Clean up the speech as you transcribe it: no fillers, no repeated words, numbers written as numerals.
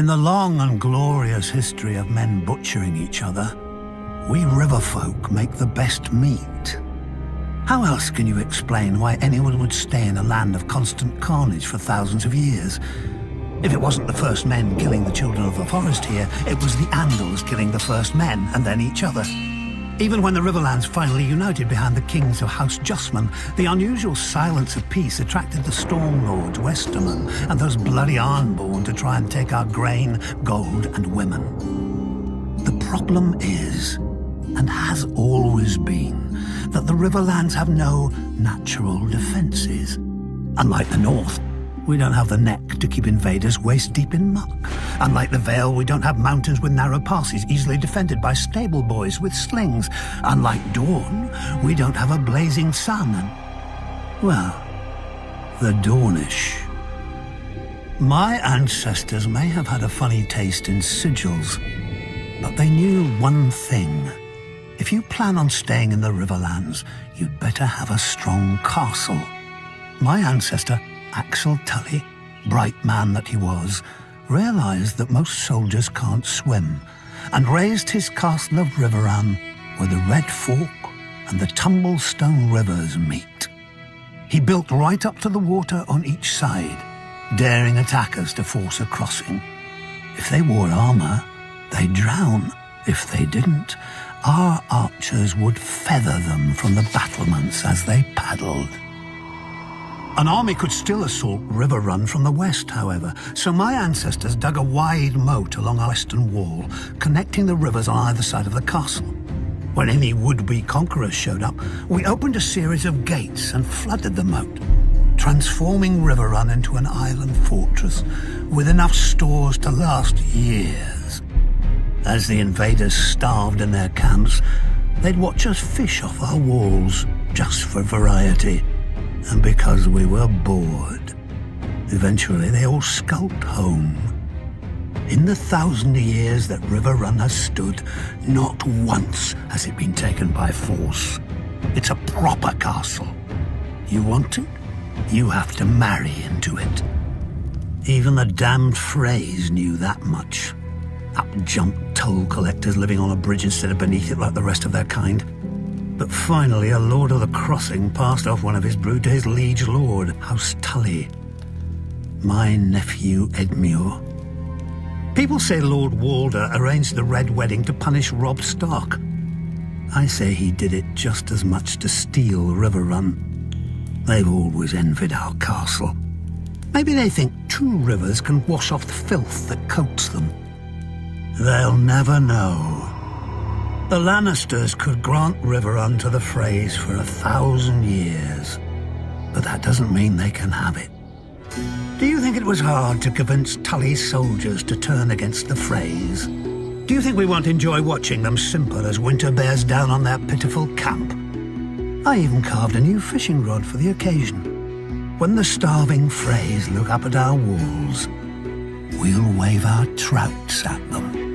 In the long and glorious history of men butchering each other, we river folk make the best meat. How else can you explain why anyone would stay in a land of constant carnage for thousands of years? If it wasn't the first men killing the children of the forest here, it was the Andals killing the first men and then each other. Even when the Riverlands finally united behind the kings of House Justman, the unusual silence of peace attracted the Storm Lords, Westermen, and those bloody Ironborn to try and take our grain, gold, and women. The problem is, and has always been, that the Riverlands have no natural defences. Unlike the North, we don't have the neck to keep invaders waist-deep in muck. Unlike the Vale, we don't have mountains with narrow passes easily defended by stable boys with slings. Unlike Dawn, we don't have a blazing sun and, well, the Dornish. My ancestors may have had a funny taste in sigils, but they knew one thing. If you plan on staying in the Riverlands, you'd better have a strong castle. My ancestor, Axel Tully, bright man that he was, realized that most soldiers can't swim, and raised his castle of Riverrun where the Red Fork and the Tumblestone rivers meet. He built right up to the water on each side, daring attackers to force a crossing. If they wore armor, they'd drown. If they didn't, our archers would feather them from the battlements as they paddled. An army could still assault Riverrun from the west, however, so my ancestors dug a wide moat along our western wall, connecting the rivers on either side of the castle. When any would-be conquerors showed up, we opened a series of gates and flooded the moat, transforming Riverrun into an island fortress with enough stores to last years. As the invaders starved in their camps, they'd watch us fish off our walls, just for variety. And because we were bored, eventually they all skulked home. In the 1,000 years that Riverrun has stood, not once has it been taken by force. It's a proper castle. You want it? You have to marry into it. Even the damned Freys knew that much. Up-jumped toll collectors living on a bridge instead of beneath it like the rest of their kind. But finally, a Lord of the Crossing passed off one of his brood to his liege lord, House Tully, my nephew Edmure. People say Lord Walder arranged the Red Wedding to punish Robb Stark. I say he did it just as much to steal Riverrun. They've always envied our castle. Maybe they think 2 rivers can wash off the filth that coats them. They'll never know. The Lannisters could grant Riverrun to the Freys for 1,000 years, but that doesn't mean they can have it. Do you think it was hard to convince Tully's soldiers to turn against the Freys? Do you think we won't enjoy watching them simper as winter bears down on their pitiful camp? I even carved a new fishing rod for the occasion. When the starving Freys look up at our walls, we'll wave our trouts at them.